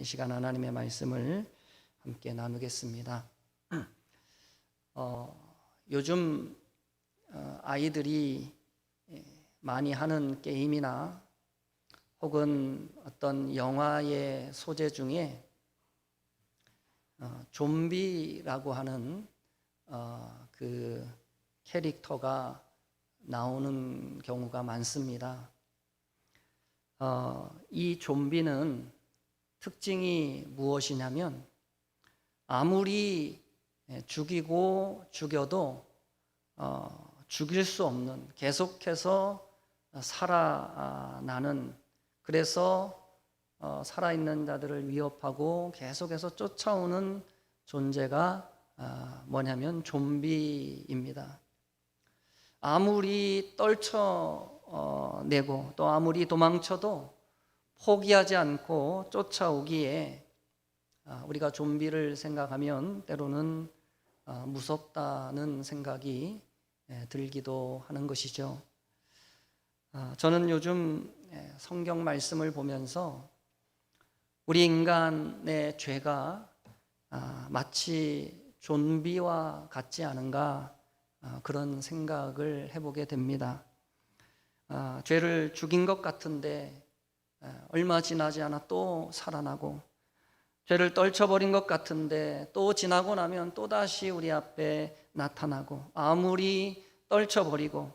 시간 하나님의 말씀을 함께 나누겠습니다. 요즘 아이들이 많이 하는 게임이나 혹은 어떤 영화의 소재 중에 좀비라고 하는 그 캐릭터가 나오는 경우가 많습니다. 이 좀비는 특징이 무엇이냐면 아무리 죽이고 죽여도 죽일 수 없는, 계속해서 살아나는, 그래서 살아있는 자들을 위협하고 계속해서 쫓아오는 존재가 뭐냐면 좀비입니다. 아무리 떨쳐내고 또 아무리 도망쳐도 포기하지 않고 쫓아오기에 우리가 좀비를 생각하면 때로는 무섭다는 생각이 들기도 하는 것이죠. 저는 요즘 성경 말씀을 보면서 우리 인간의 죄가 마치 좀비와 같지 않은가 그런 생각을 해보게 됩니다. 죄를 죽인 것 같은데 얼마 지나지 않아 또 살아나고, 죄를 떨쳐버린 것 같은데 또 지나고 나면 또다시 우리 앞에 나타나고, 아무리 떨쳐버리고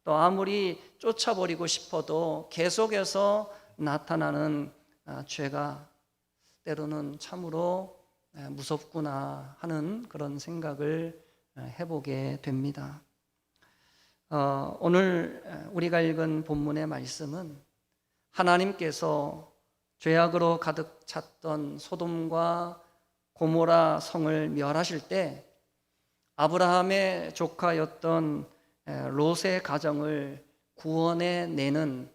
또 아무리 쫓아버리고 싶어도 계속해서 나타나는 죄가 때로는 참으로 무섭구나 하는 그런 생각을 해보게 됩니다. 오늘 우리가 읽은 본문의 말씀은 하나님께서 죄악으로 가득 찼던 소돔과 고모라 성을 멸하실 때 아브라함의 조카였던 롯의 가정을 구원해 내는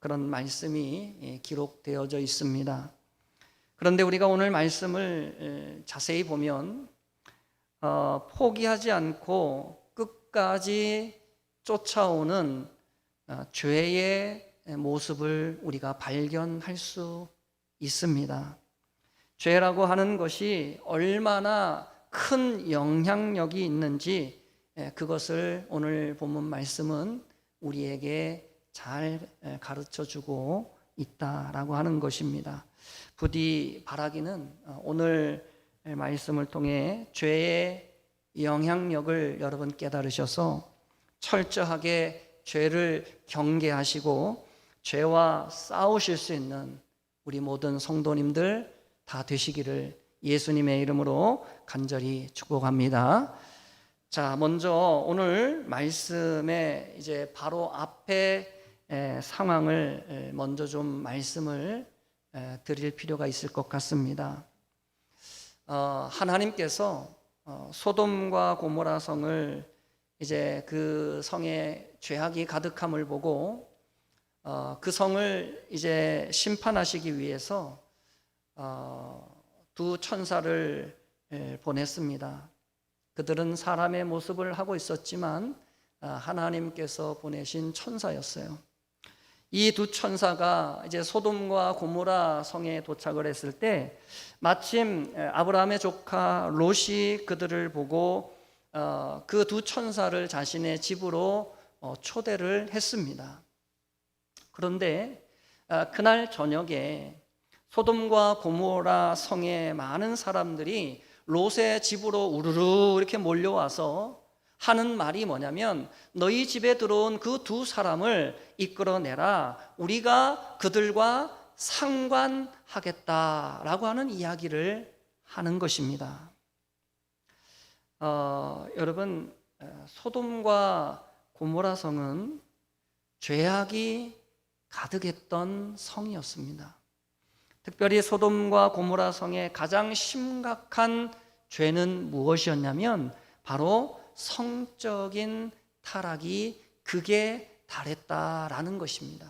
그런 말씀이 기록되어져 있습니다. 그런데 우리가 오늘 말씀을 자세히 보면 포기하지 않고 끝까지 쫓아오는 죄의 모습을 우리가 발견할 수 있습니다. 죄라고 하는 것이 얼마나 큰 영향력이 있는지 그것을 오늘 본문 말씀은 우리에게 잘 가르쳐주고 있다라고 하는 것입니다. 부디 바라기는 오늘 말씀을 통해 죄의 영향력을 여러분 깨달으셔서 철저하게 죄를 경계하시고 죄와 싸우실 수 있는 우리 모든 성도님들 다 되시기를 예수님의 이름으로 간절히 축복합니다. 자, 먼저 오늘 말씀의 이제 바로 앞에 상황을 먼저 좀 말씀을 드릴 필요가 있을 것 같습니다. 하나님께서 소돔과 고모라 성을 이제 그 성에 죄악이 가득함을 보고 그 성을 이제 심판하시기 위해서 두 천사를 보냈습니다. 그들은 사람의 모습을 하고 있었지만 하나님께서 보내신 천사였어요. 이 두 천사가 이제 소돔과 고모라 성에 도착을 했을 때 마침 아브라함의 조카 롯이 그들을 보고 그 두 천사를 자신의 집으로 초대를 했습니다. 그런데 그날 저녁에 소돔과 고모라 성의 많은 사람들이 롯의 집으로 우르르 이렇게 몰려와서 하는 말이 뭐냐면, 너희 집에 들어온 그 두 사람을 이끌어내라, 우리가 그들과 상관하겠다라고 하는 이야기를 하는 것입니다. 여러분, 소돔과 고모라 성은 죄악이 가득했던 성이었습니다. 특별히 소돔과 고모라 성의 가장 심각한 죄는 무엇이었냐면 바로 성적인 타락이 극에 달했다라는 것입니다.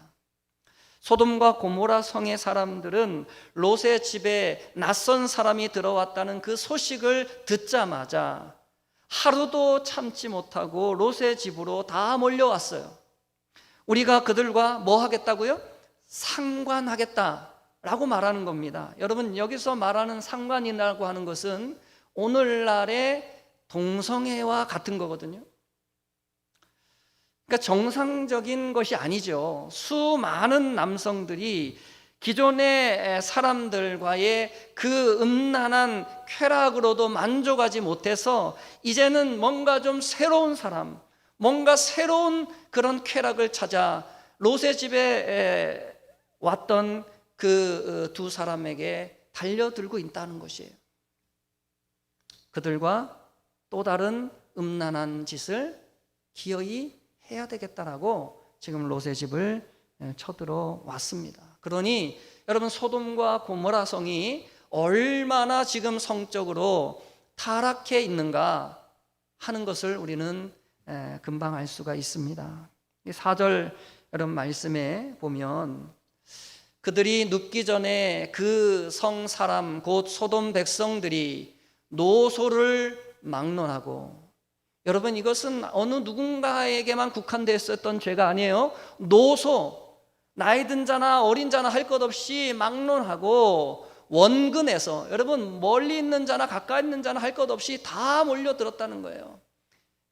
소돔과 고모라 성의 사람들은 롯의 집에 낯선 사람이 들어왔다는 그 소식을 듣자마자 하루도 참지 못하고 롯의 집으로 다 몰려왔어요. 우리가 그들과 뭐 하겠다고요? 상관하겠다, 라고 말하는 겁니다. 여러분, 여기서 말하는 상관이라고 하는 것은 오늘날의 동성애와 같은 거거든요. 그러니까 정상적인 것이 아니죠. 수많은 남성들이 기존의 사람들과의 그 음란한 쾌락으로도 만족하지 못해서 이제는 뭔가 좀 새로운 사람, 뭔가 새로운 그런 쾌락을 찾아 롯의 집에 왔던 그 두 사람에게 달려들고 있다는 것이에요. 그들과 또 다른 음란한 짓을 기어이 해야 되겠다라고 지금 롯의 집을 쳐들어 왔습니다. 그러니 여러분, 소돔과 고모라 성이 얼마나 지금 성적으로 타락해 있는가 하는 것을 우리는 금방 알 수가 있습니다. 4절 여러분 말씀에 보면 그들이 눕기 전에 그 성 사람 곧 소돔 백성들이 노소를 막론하고, 여러분 이것은 어느 누군가에게만 국한되어 있었던 죄가 아니에요. 노소, 나이 든 자나 어린 자나 할 것 없이 막론하고 원근에서, 여러분 멀리 있는 자나 가까이 있는 자나 할 것 없이 다 몰려들었다는 거예요.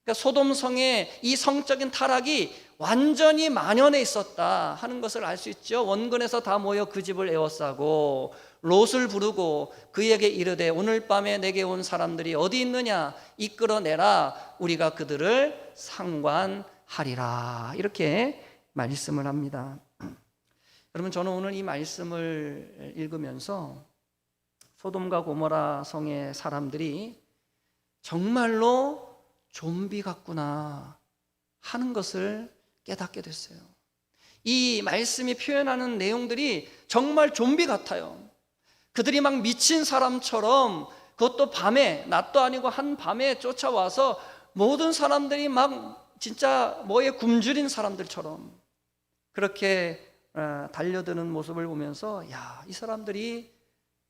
그러니까 소돔성의 이 성적인 타락이 완전히 만연해 있었다 하는 것을 알 수 있죠. 원근에서 다 모여 그 집을 에워싸고 롯을 부르고 그에게 이르되 오늘 밤에 내게 온 사람들이 어디 있느냐 이끌어내라, 우리가 그들을 상관하리라, 이렇게 말씀을 합니다. 여러분, 저는 오늘 이 말씀을 읽으면서 소돔과 고모라 성의 사람들이 정말로 좀비 같구나 하는 것을 깨닫게 됐어요. 이 말씀이 표현하는 내용들이 정말 좀비 같아요. 그들이 막 미친 사람처럼, 그것도 밤에, 낮도 아니고 한밤에 쫓아와서 모든 사람들이 막 진짜 뭐에 굶주린 사람들처럼 그렇게 달려드는 모습을 보면서 야, 이 사람들이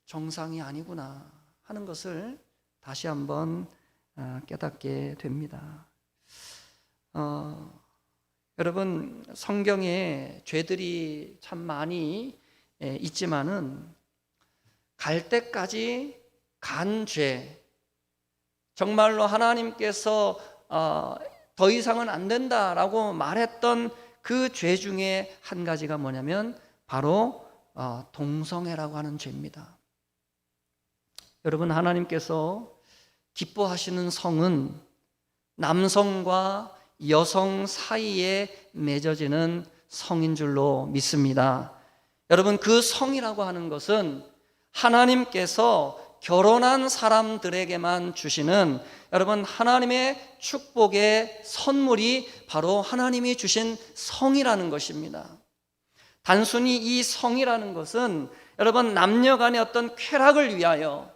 정상이 아니구나 하는 것을 다시 한번 깨닫게 됩니다. 여러분, 성경에 죄들이 참 많이 있지만은 갈 때까지 간 죄, 정말로 하나님께서 더 이상은 안 된다라고 말했던 그 죄 중에 한 가지가 뭐냐면 바로 동성애라고 하는 죄입니다. 여러분, 하나님께서 기뻐하시는 성은 남성과 여성 사이에 맺어지는 성인 줄로 믿습니다. 여러분, 그 성이라고 하는 것은 하나님께서 결혼한 사람들에게만 주시는, 여러분, 하나님의 축복의 선물이 바로 하나님이 주신 성이라는 것입니다. 단순히 이 성이라는 것은 여러분 남녀 간의 어떤 쾌락을 위하여,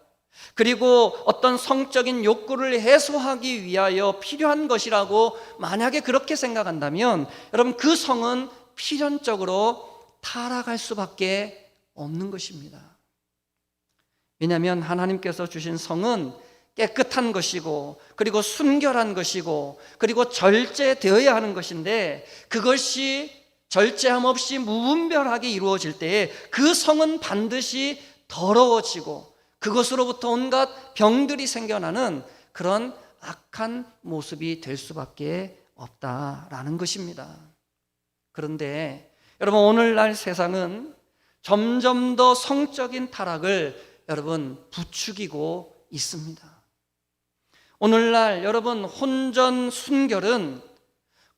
그리고 어떤 성적인 욕구를 해소하기 위하여 필요한 것이라고 만약에 그렇게 생각한다면 여러분, 그 성은 필연적으로 타락할 수밖에 없는 것입니다. 왜냐하면 하나님께서 주신 성은 깨끗한 것이고, 그리고 순결한 것이고, 그리고 절제되어야 하는 것인데, 그것이 절제함 없이 무분별하게 이루어질 때에 그 성은 반드시 더러워지고 그것으로부터 온갖 병들이 생겨나는 그런 악한 모습이 될 수밖에 없다라는 것입니다. 그런데 여러분, 오늘날 세상은 점점 더 성적인 타락을 여러분 부추기고 있습니다. 오늘날 여러분 혼전 순결은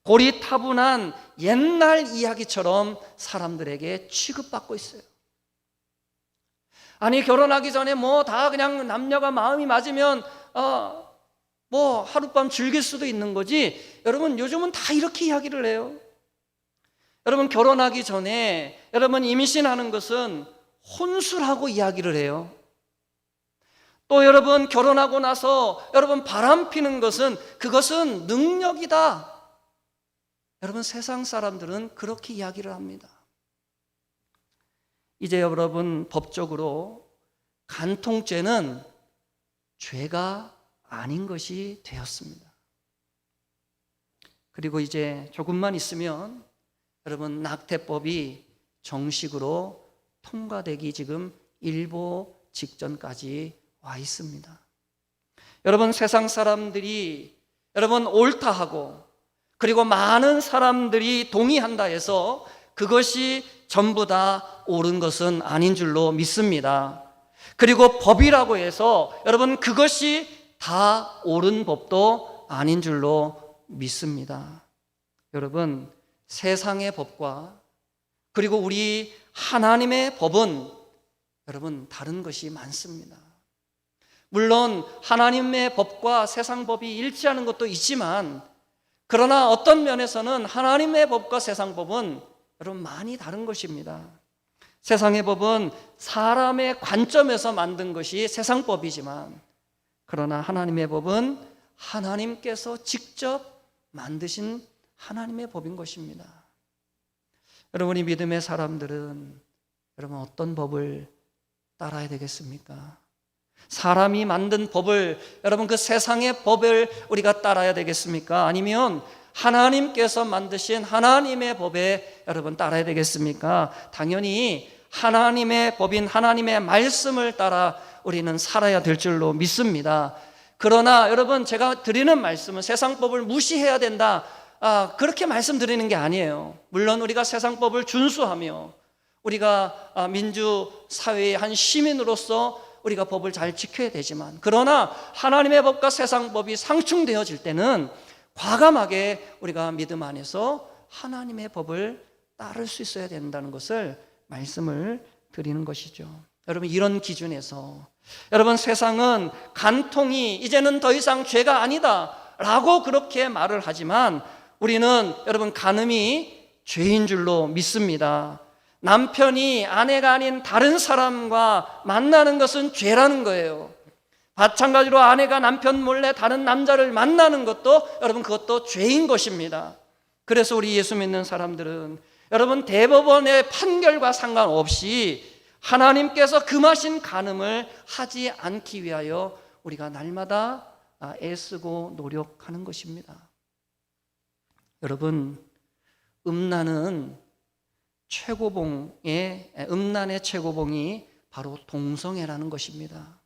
고리타분한 옛날 이야기처럼 사람들에게 취급받고 있어요. 아니, 결혼하기 전에 뭐 다 그냥 남녀가 마음이 맞으면 뭐 하룻밤 즐길 수도 있는 거지, 여러분 요즘은 다 이렇게 이야기를 해요. 여러분, 결혼하기 전에 여러분 임신하는 것은 혼술하고 이야기를 해요. 또 여러분, 결혼하고 나서 여러분 바람 피는 것은 그것은 능력이다. 여러분, 세상 사람들은 그렇게 이야기를 합니다. 이제 여러분, 법적으로 간통죄는 죄가 아닌 것이 되었습니다. 그리고 이제 조금만 있으면 여러분 낙태법이 정식으로 통과되기 지금 일보 직전까지 와 있습니다. 여러분, 세상 사람들이 여러분 옳다 하고 그리고 많은 사람들이 동의한다 해서 그것이 전부 다 옳은 것은 아닌 줄로 믿습니다. 그리고 법이라고 해서 여러분 그것이 다 옳은 법도 아닌 줄로 믿습니다. 여러분, 세상의 법과 그리고 우리 하나님의 법은 여러분 다른 것이 많습니다. 물론 하나님의 법과 세상 법이 일치하는 것도 있지만, 그러나 어떤 면에서는 하나님의 법과 세상 법은 여러분 많이 다른 것입니다. 세상의 법은 사람의 관점에서 만든 것이 세상 법이지만, 그러나 하나님의 법은 하나님께서 직접 만드신 하나님의 법인 것입니다. 여러분이 믿음의 사람들은 여러분 어떤 법을 따라야 되겠습니까? 사람이 만든 법을, 여러분 그 세상의 법을 우리가 따라야 되겠습니까? 아니면 하나님께서 만드신 하나님의 법에 여러분 따라야 되겠습니까? 당연히 하나님의 법인 하나님의 말씀을 따라 우리는 살아야 될 줄로 믿습니다. 그러나 여러분, 제가 드리는 말씀은 세상 법을 무시해야 된다, 그렇게 말씀드리는 게 아니에요. 물론 우리가 세상 법을 준수하며 우리가 민주사회의 한 시민으로서 우리가 법을 잘 지켜야 되지만, 그러나 하나님의 법과 세상 법이 상충되어질 때는 과감하게 우리가 믿음 안에서 하나님의 법을 따를 수 있어야 된다는 것을 말씀을 드리는 것이죠. 여러분, 이런 기준에서 여러분 세상은 간통이 이제는 더 이상 죄가 아니다 라고 그렇게 말을 하지만, 우리는 여러분 간음이 죄인 줄로 믿습니다. 남편이 아내가 아닌 다른 사람과 만나는 것은 죄라는 거예요. 마찬가지로 아내가 남편 몰래 다른 남자를 만나는 것도 여러분 그것도 죄인 것입니다. 그래서 우리 예수 믿는 사람들은 여러분 대법원의 판결과 상관없이 하나님께서 금하신 간음을 하지 않기 위하여 우리가 날마다 애쓰고 노력하는 것입니다. 여러분, 음란의 최고봉이 바로 동성애라는 것입니다.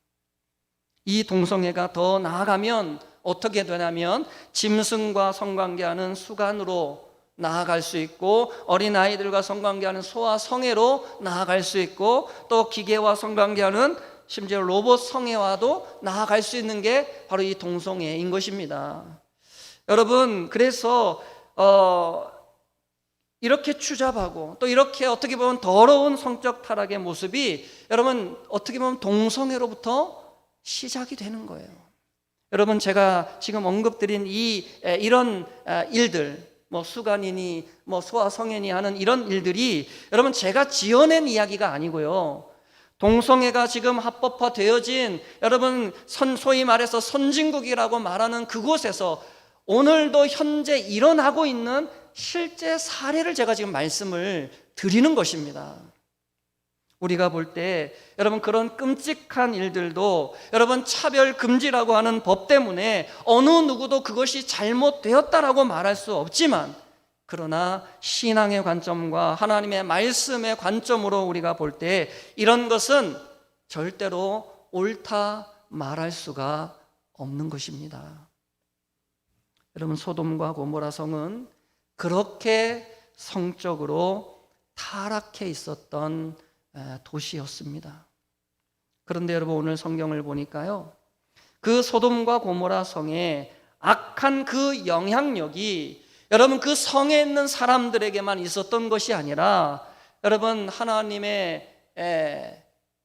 이 동성애가 더 나아가면 어떻게 되냐면 짐승과 성관계하는 수간으로 나아갈 수 있고, 어린아이들과 성관계하는 소아 성애로 나아갈 수 있고, 또 기계와 성관계하는 심지어 로봇 성애와도 나아갈 수 있는 게 바로 이 동성애인 것입니다. 여러분, 그래서 이렇게 추잡하고 또 이렇게 어떻게 보면 더러운 성적 타락의 모습이 여러분 어떻게 보면 동성애로부터 시작이 되는 거예요. 여러분, 제가 지금 언급드린 이런 일들, 수간이니 소아성애니 하는 이런 일들이 여러분 제가 지어낸 이야기가 아니고요, 동성애가 지금 합법화되어진 여러분 소위 말해서 선진국이라고 말하는 그곳에서 오늘도 현재 일어나고 있는 실제 사례를 제가 지금 말씀을 드리는 것입니다. 우리가 볼 때 여러분 그런 끔찍한 일들도 여러분 차별 금지라고 하는 법 때문에 어느 누구도 그것이 잘못되었다라고 말할 수 없지만, 그러나 신앙의 관점과 하나님의 말씀의 관점으로 우리가 볼 때 이런 것은 절대로 옳다 말할 수가 없는 것입니다. 여러분, 소돔과 고모라 성은 그렇게 성적으로 타락해 있었던 도시였습니다. 그런데 여러분, 오늘 성경을 보니까요, 그 소돔과 고모라 성의 악한 그 영향력이 여러분 그 성에 있는 사람들에게만 있었던 것이 아니라 여러분 하나님의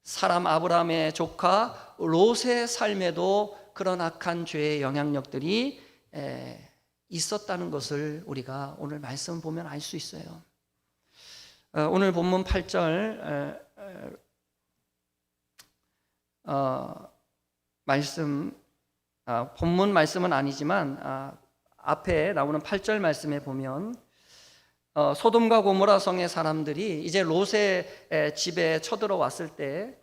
사람 아브라함의 조카 롯의 삶에도 그런 악한 죄의 영향력들이 있었다는 것을 우리가 오늘 말씀 보면 알 수 있어요. 오늘 본문 8절 말씀, 본문 말씀은 아니지만 앞에 나오는 8절 말씀에 보면 소돔과 고모라 성의 사람들이 이제 롯의 집에 쳐들어왔을 때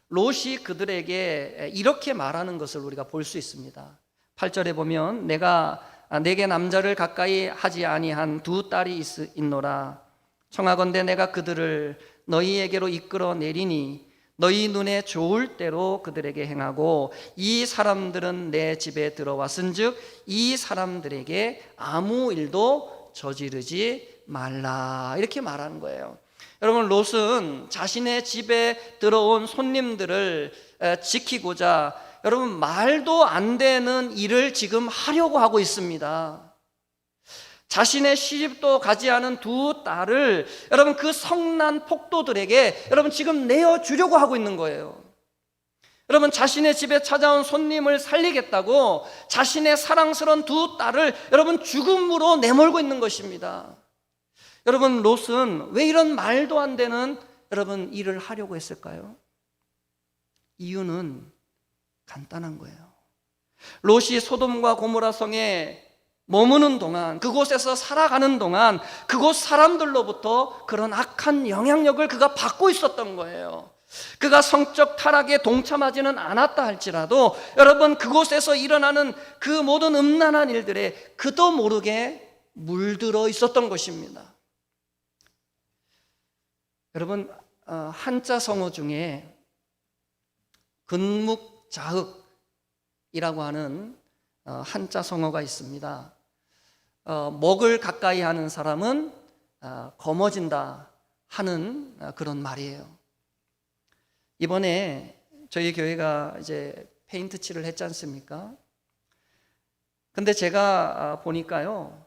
롯이 그들에게 이렇게 말하는 것을 우리가 볼 수 있습니다. 8절에 보면 내게 남자를 가까이 하지 아니한 두 딸이 있노라. 청하건대 내가 그들을 너희에게로 이끌어 내리니 너희 눈에 좋을 대로 그들에게 행하고 이 사람들은 내 집에 들어왔은즉 이 사람들에게 아무 일도 저지르지 말라, 이렇게 말하는 거예요. 여러분, 롯은 자신의 집에 들어온 손님들을 지키고자 여러분 말도 안 되는 일을 지금 하려고 하고 있습니다. 자신의 시집도 가지 않은 두 딸을 여러분 그 성난 폭도들에게 여러분 지금 내어주려고 하고 있는 거예요. 여러분, 자신의 집에 찾아온 손님을 살리겠다고 자신의 사랑스러운 두 딸을 여러분 죽음으로 내몰고 있는 것입니다. 여러분, 롯은 왜 이런 말도 안 되는 여러분 일을 하려고 했을까요? 이유는 간단한 거예요. 롯이 소돔과 고모라 성에 머무는 동안, 그곳에서 살아가는 동안 그곳 사람들로부터 그런 악한 영향력을 그가 받고 있었던 거예요. 그가 성적 타락에 동참하지는 않았다 할지라도 여러분 그곳에서 일어나는 그 모든 음란한 일들에 그도 모르게 물들어 있었던 것입니다. 여러분, 한자 성어 중에 근묵자흑이라고 하는 한자 성어가 있습니다. 먹을 가까이 하는 사람은 검어진다 하는 그런 말이에요. 이번에 저희 교회가 이제 페인트 칠을 했지 않습니까? 근데 제가 보니까요,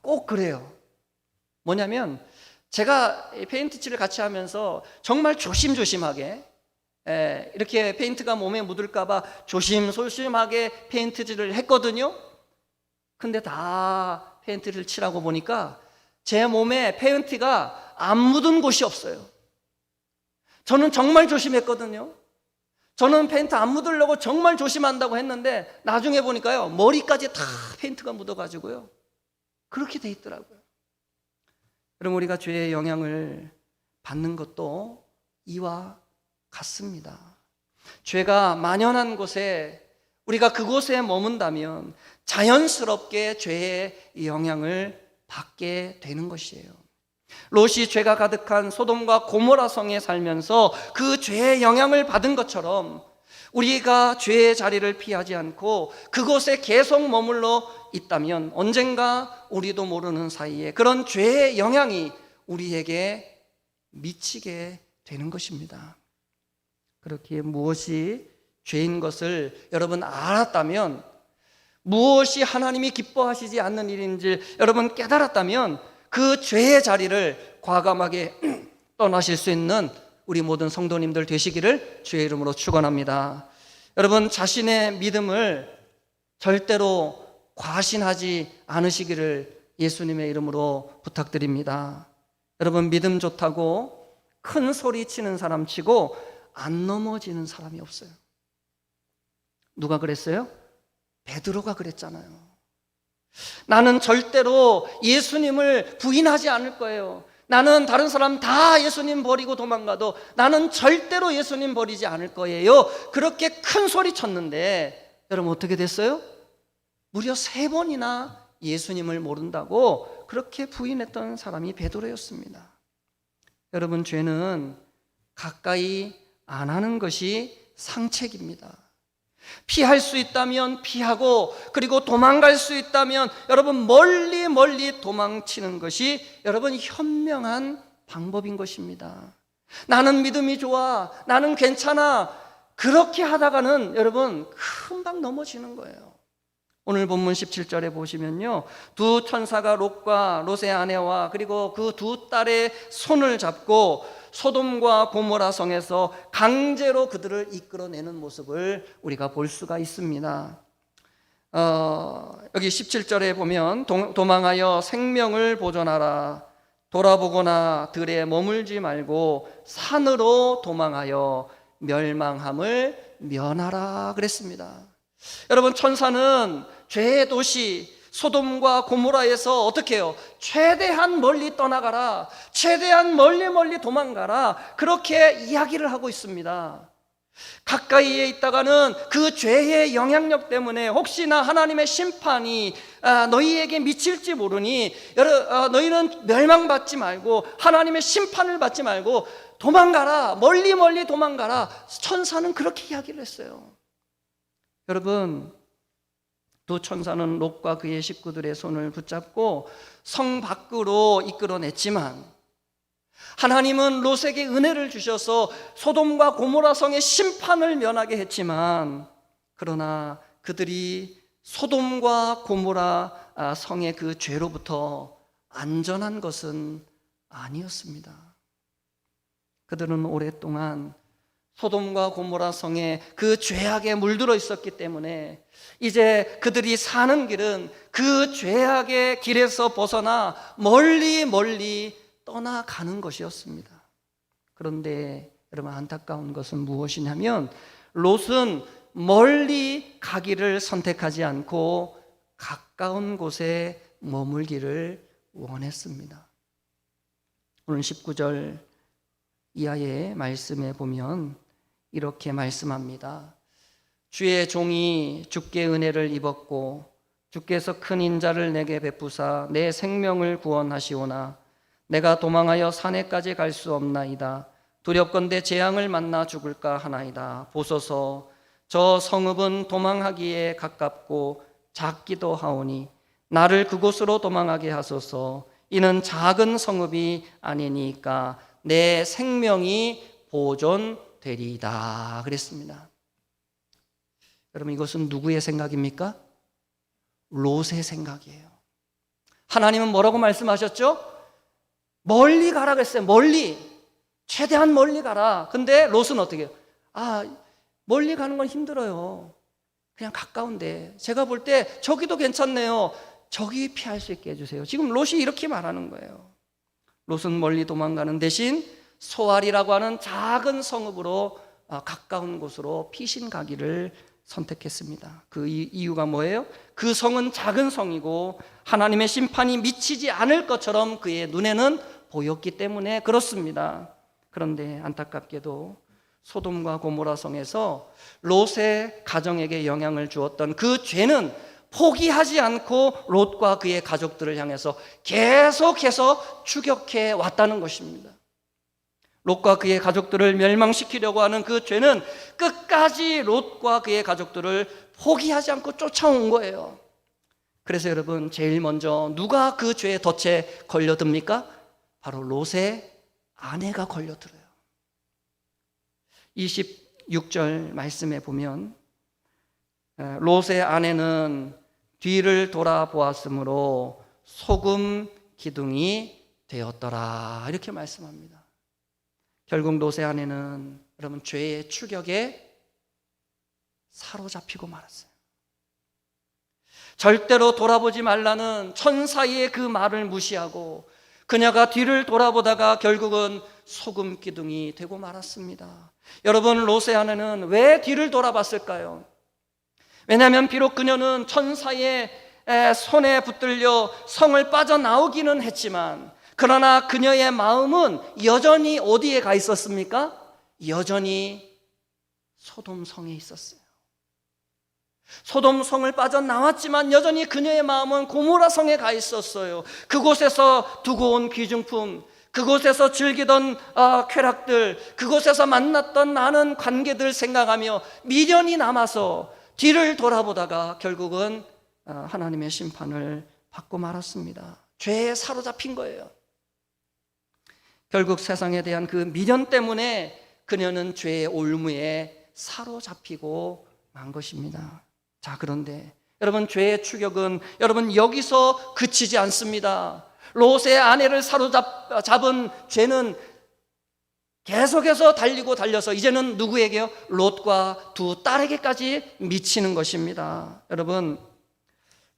꼭 그래요. 뭐냐면 제가 페인트 칠을 같이 하면서 정말 조심조심하게 이렇게 페인트가 몸에 묻을까봐 조심조심하게 페인트 칠을 했거든요. 근데 다 페인트를 칠하고 보니까 제 몸에 페인트가 안 묻은 곳이 없어요. 저는 정말 조심했거든요. 저는 페인트 안 묻으려고 정말 조심한다고 했는데 나중에 보니까요, 머리까지 다 페인트가 묻어가지고요, 그렇게 돼 있더라고요. 그럼 우리가 죄의 영향을 받는 것도 이와 같습니다. 죄가 만연한 곳에 우리가 그곳에 머문다면 자연스럽게 죄의 영향을 받게 되는 것이에요. 롯이 죄가 가득한 소돔과 고모라 성에 살면서 그 죄의 영향을 받은 것처럼 우리가 죄의 자리를 피하지 않고 그곳에 계속 머물러 있다면 언젠가 우리도 모르는 사이에 그런 죄의 영향이 우리에게 미치게 되는 것입니다. 그렇게 무엇이 죄인 것을 여러분 알았다면, 무엇이 하나님이 기뻐하시지 않는 일인지 여러분 깨달았다면 그 죄의 자리를 과감하게 떠나실 수 있는 우리 모든 성도님들 되시기를 주의 이름으로 축원합니다. 여러분, 자신의 믿음을 절대로 과신하지 않으시기를 예수님의 이름으로 부탁드립니다. 여러분, 믿음 좋다고 큰 소리 치는 사람 치고 안 넘어지는 사람이 없어요. 누가 그랬어요? 베드로가 그랬잖아요. 나는 절대로 예수님을 부인하지 않을 거예요. 나는 다른 사람 다 예수님 버리고 도망가도 나는 절대로 예수님 버리지 않을 거예요. 그렇게 큰 소리 쳤는데 여러분 어떻게 됐어요? 무려 3번이나 예수님을 모른다고 그렇게 부인했던 사람이 베드로였습니다. 여러분, 죄는 가까이 안 하는 것이 상책입니다. 피할 수 있다면 피하고, 그리고 도망갈 수 있다면 여러분 멀리 멀리 도망치는 것이 여러분 현명한 방법인 것입니다. 나는 믿음이 좋아, 나는 괜찮아, 그렇게 하다가는 여러분 금방 넘어지는 거예요. 오늘 본문 17절에 보시면요, 두 천사가 롯과 롯의 아내와 그리고 그 두 딸의 손을 잡고 소돔과 고모라 성에서 강제로 그들을 이끌어내는 모습을 우리가 볼 수가 있습니다. 여기 17절에 보면 도망하여 생명을 보존하라, 돌아보거나 들에 머물지 말고 산으로 도망하여 멸망함을 면하라 그랬습니다. 여러분, 천사는 죄의 도시 소돔과 고모라에서 어떻게 해요? 최대한 멀리 떠나가라, 최대한 멀리 멀리 도망가라, 그렇게 이야기를 하고 있습니다. 가까이에 있다가는 그 죄의 영향력 때문에 혹시나 하나님의 심판이 너희에게 미칠지 모르니 너희는 멸망받지 말고 하나님의 심판을 받지 말고 도망가라, 멀리 멀리 도망가라. 천사는 그렇게 이야기를 했어요. 여러분, 두 천사는 롯과 그의 식구들의 손을 붙잡고 성 밖으로 이끌어냈지만 하나님은 롯에게 은혜를 주셔서 소돔과 고모라 성의 심판을 면하게 했지만, 그러나 그들이 소돔과 고모라 성의 그 죄로부터 안전한 것은 아니었습니다. 그들은 오랫동안 소돔과 고모라 성에 그 죄악에 물들어 있었기 때문에 이제 그들이 사는 길은 그 죄악의 길에서 벗어나 멀리 멀리 떠나가는 것이었습니다. 그런데 여러분, 안타까운 것은 무엇이냐면 롯은 멀리 가기를 선택하지 않고 가까운 곳에 머물기를 원했습니다. 오늘 19절 이하의 말씀에 보면 이렇게 말씀합니다. 주의 종이 주께 은혜를 입었고 주께서 큰 인자를 내게 베푸사 내 생명을 구원하시오나 내가 도망하여 산에까지 갈 수 없나이다. 두렵건대 재앙을 만나 죽을까 하나이다. 보소서, 저 성읍은 도망하기에 가깝고 작기도 하오니 나를 그곳으로 도망하게 하소서. 이는 작은 성읍이 아니니까 내 생명이 보존되리이다. 그랬습니다. 여러분, 이것은 누구의 생각입니까? 롯의 생각이에요. 하나님은 뭐라고 말씀하셨죠? 멀리 가라 그랬어요. 멀리, 최대한 멀리 가라. 근데 롯은 어떻게 해요? 멀리 가는 건 힘들어요. 그냥 가까운데, 제가 볼 때 저기도 괜찮네요. 저기 피할 수 있게 해주세요. 지금 롯이 이렇게 말하는 거예요. 롯은 멀리 도망가는 대신 소알이라고 하는 작은 성읍으로 가까운 곳으로 피신 가기를 선택했습니다. 그 이유가 뭐예요? 그 성은 작은 성이고 하나님의 심판이 미치지 않을 것처럼 그의 눈에는 보였기 때문에 그렇습니다. 그런데 안타깝게도 소돔과 고모라 성에서 롯의 가정에게 영향을 주었던 그 죄는 포기하지 않고 롯과 그의 가족들을 향해서 계속해서 추격해 왔다는 것입니다. 롯과 그의 가족들을 멸망시키려고 하는 그 죄는 끝까지 롯과 그의 가족들을 포기하지 않고 쫓아온 거예요. 그래서 여러분, 제일 먼저 누가 그 죄의 덫에 걸려듭니까? 바로 롯의 아내가 걸려들어요. 26절 말씀에 보면 롯의 아내는 뒤를 돌아보았으므로 소금 기둥이 되었더라, 이렇게 말씀합니다. 결국 롯의 아내는 여러분 죄의 추격에 사로잡히고 말았어요. 절대로 돌아보지 말라는 천사의 그 말을 무시하고 그녀가 뒤를 돌아보다가 결국은 소금 기둥이 되고 말았습니다. 여러분, 롯의 아내는 왜 뒤를 돌아봤을까요? 왜냐하면 비록 그녀는 천사의 손에 붙들려 성을 빠져나오기는 했지만, 그러나 그녀의 마음은 여전히 어디에 가 있었습니까? 여전히 소돔성에 있었어요. 소돔성을 빠져나왔지만 여전히 그녀의 마음은 고모라 성에 가 있었어요. 그곳에서 두고 온 귀중품, 그곳에서 즐기던 쾌락들, 그곳에서 만났던 많은 관계들 생각하며 미련이 남아서 뒤를 돌아보다가 결국은 하나님의 심판을 받고 말았습니다. 죄에 사로잡힌 거예요. 결국 세상에 대한 그 미련 때문에 그녀는 죄의 올무에 사로잡히고 만 것입니다. 자, 그런데 여러분, 죄의 추격은 여러분 여기서 그치지 않습니다. 롯의 아내를 사로잡은 죄는 계속해서 달려서 이제는 누구에게요? 롯과 두 딸에게까지 미치는 것입니다. 여러분,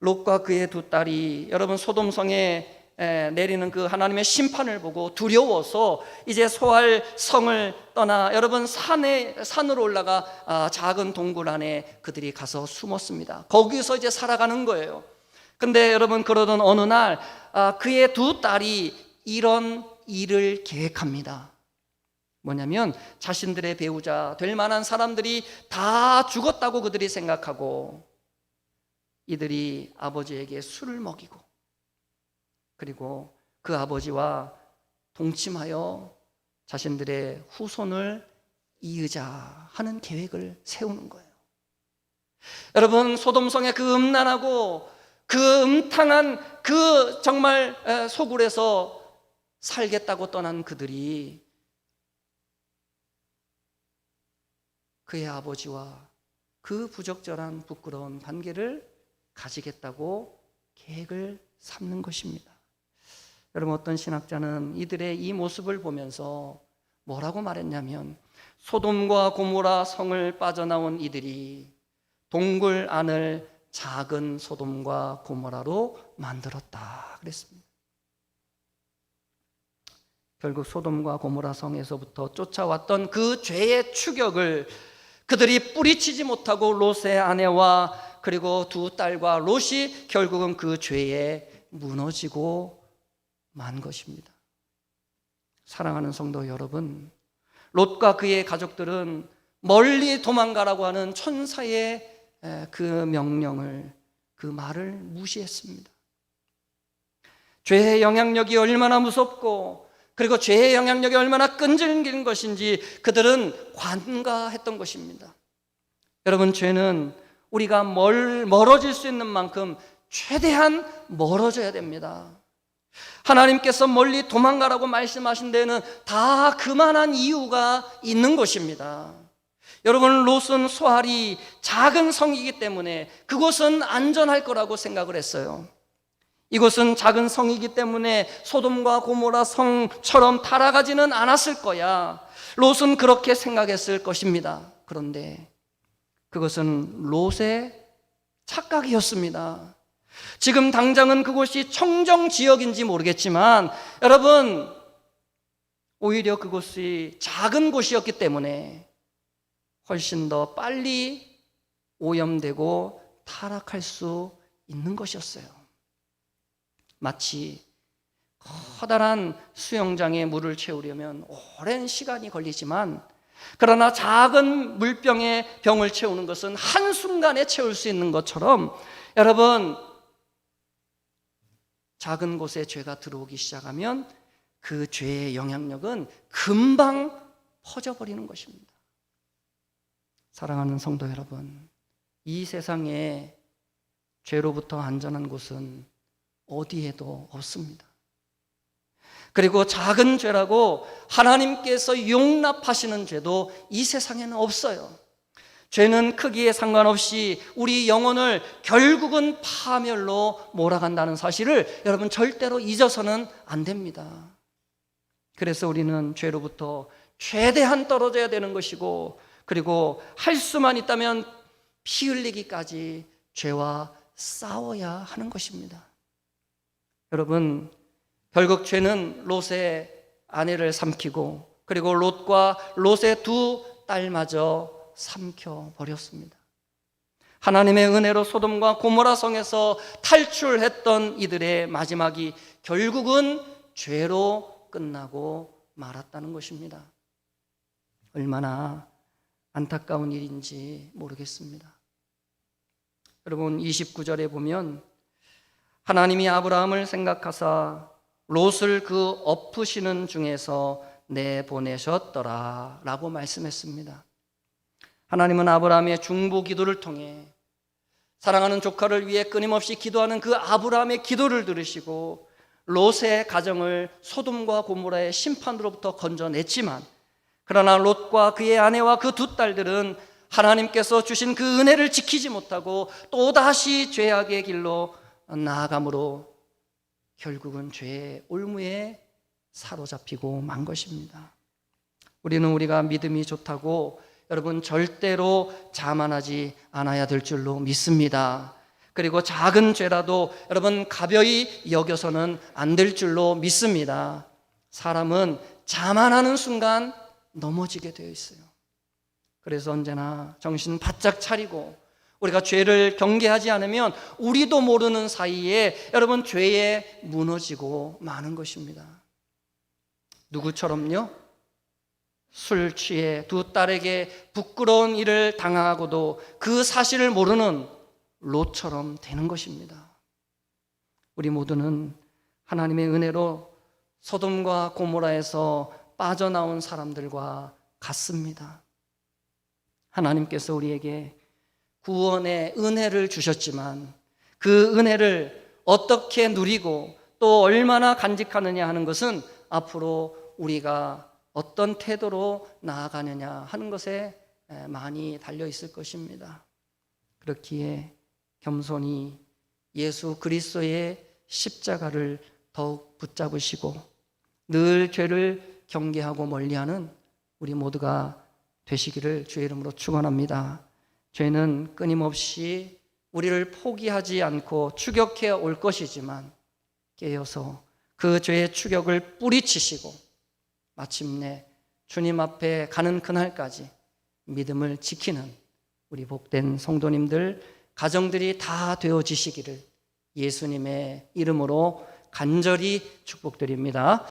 롯과 그의 두 딸이 여러분 소돔성에 내리는 그 하나님의 심판을 보고 두려워서 이제 소알 성을 떠나 여러분 산으로 올라가 작은 동굴 안에 그들이 가서 숨었습니다. 거기서 이제 살아가는 거예요. 근데 여러분, 그러던 어느 날 그의 두 딸이 이런 일을 계획합니다. 뭐냐면 자신들의 배우자 될 만한 사람들이 다 죽었다고 그들이 생각하고 이들이 아버지에게 술을 먹이고 그리고 그 아버지와 동침하여 자신들의 후손을 이으자 하는 계획을 세우는 거예요. 여러분, 소돔성의 그 음란하고 그 음탕한 그 정말 소굴에서 살겠다고 떠난 그들이 그의 아버지와 그 부적절한 부끄러운 관계를 가지겠다고 계획을 삼는 것입니다. 여러분, 어떤 신학자는 이들의 이 모습을 보면서 뭐라고 말했냐면 소돔과 고모라 성을 빠져나온 이들이 동굴 안을 작은 소돔과 고모라로 만들었다 그랬습니다. 결국 소돔과 고모라 성에서부터 쫓아왔던 그 죄의 추격을 그들이 뿌리치지 못하고 롯의 아내와 그리고 두 딸과 롯이 결국은 그 죄에 무너지고 만 것입니다. 사랑하는 성도 여러분, 롯과 그의 가족들은 멀리 도망가라고 하는 천사의 그 명령을, 그 말을 무시했습니다. 죄의 영향력이 얼마나 무섭고 그리고 죄의 영향력이 얼마나 끈질긴 것인지 그들은 관가했던 것입니다. 여러분, 죄는 우리가 멀어질 수 있는 만큼 최대한 멀어져야 됩니다. 하나님께서 멀리 도망가라고 말씀하신 데에는 다 그만한 이유가 있는 것입니다. 여러분, 롯은 소알이 작은 성이기 때문에 그곳은 안전할 거라고 생각을 했어요. 이곳은 작은 성이기 때문에 소돔과 고모라 성처럼 타락하지는 않았을 거야. 롯은 그렇게 생각했을 것입니다. 그런데 그것은 롯의 착각이었습니다. 지금 당장은 그곳이 청정 지역인지 모르겠지만 여러분, 오히려 그곳이 작은 곳이었기 때문에 훨씬 더 빨리 오염되고 타락할 수 있는 것이었어요. 마치 커다란 수영장에 물을 채우려면 오랜 시간이 걸리지만 그러나 작은 물병에 병을 채우는 것은 한순간에 채울 수 있는 것처럼 여러분, 작은 곳에 죄가 들어오기 시작하면 그 죄의 영향력은 금방 퍼져버리는 것입니다. 사랑하는 성도 여러분, 이 세상에 죄로부터 안전한 곳은 어디에도 없습니다. 그리고 작은 죄라고 하나님께서 용납하시는 죄도 이 세상에는 없어요. 죄는 크기에 상관없이 우리 영혼을 결국은 파멸로 몰아간다는 사실을 여러분 절대로 잊어서는 안 됩니다. 그래서 우리는 죄로부터 최대한 떨어져야 되는 것이고, 그리고 할 수만 있다면 피 흘리기까지 죄와 싸워야 하는 것입니다. 여러분, 결국 죄는 롯의 아내를 삼키고 그리고 롯과 롯의 두 딸마저 삼켜버렸습니다. 하나님의 은혜로 소돔과 고모라 성에서 탈출했던 이들의 마지막이 결국은 죄로 끝나고 말았다는 것입니다. 얼마나 안타까운 일인지 모르겠습니다. 여러분, 29절에 보면 하나님이 아브라함을 생각하사 롯을 그 엎으시는 중에서 내보내셨더라 라고 말씀했습니다. 하나님은 아브라함의 중보 기도를 통해 사랑하는 조카를 위해 끊임없이 기도하는 그 아브라함의 기도를 들으시고 롯의 가정을 소돔과 고모라의 심판으로부터 건져냈지만, 그러나 롯과 그의 아내와 그 두 딸들은 하나님께서 주신 그 은혜를 지키지 못하고 또다시 죄악의 길로 나아감으로 결국은 죄의 올무에 사로잡히고 만 것입니다. 우리는 우리가 믿음이 좋다고 여러분 절대로 자만하지 않아야 될 줄로 믿습니다. 그리고 작은 죄라도 여러분 가벼이 여겨서는 안 될 줄로 믿습니다. 사람은 자만하는 순간 넘어지게 되어 있어요. 그래서 언제나 정신 바짝 차리고 우리가 죄를 경계하지 않으면 우리도 모르는 사이에 여러분 죄에 무너지고 마는 것입니다. 누구처럼요? 술 취해 두 딸에게 부끄러운 일을 당하고도 그 사실을 모르는 롯처럼 되는 것입니다. 우리 모두는 하나님의 은혜로 소돔과 고모라에서 빠져나온 사람들과 같습니다. 하나님께서 우리에게 구원의 은혜를 주셨지만 그 은혜를 어떻게 누리고 또 얼마나 간직하느냐 하는 것은 앞으로 우리가 어떤 태도로 나아가느냐 하는 것에 많이 달려 있을 것입니다. 그렇기에 겸손히 예수 그리스도의 십자가를 더욱 붙잡으시고 늘 죄를 경계하고 멀리하는 우리 모두가 되시기를 주의 이름으로 축원합니다. 죄는 끊임없이 우리를 포기하지 않고 추격해 올 것이지만 깨어서 그 죄의 추격을 뿌리치시고 마침내 주님 앞에 가는 그날까지 믿음을 지키는 우리 복된 성도님들, 가정들이 다 되어지시기를 예수님의 이름으로 간절히 축복드립니다.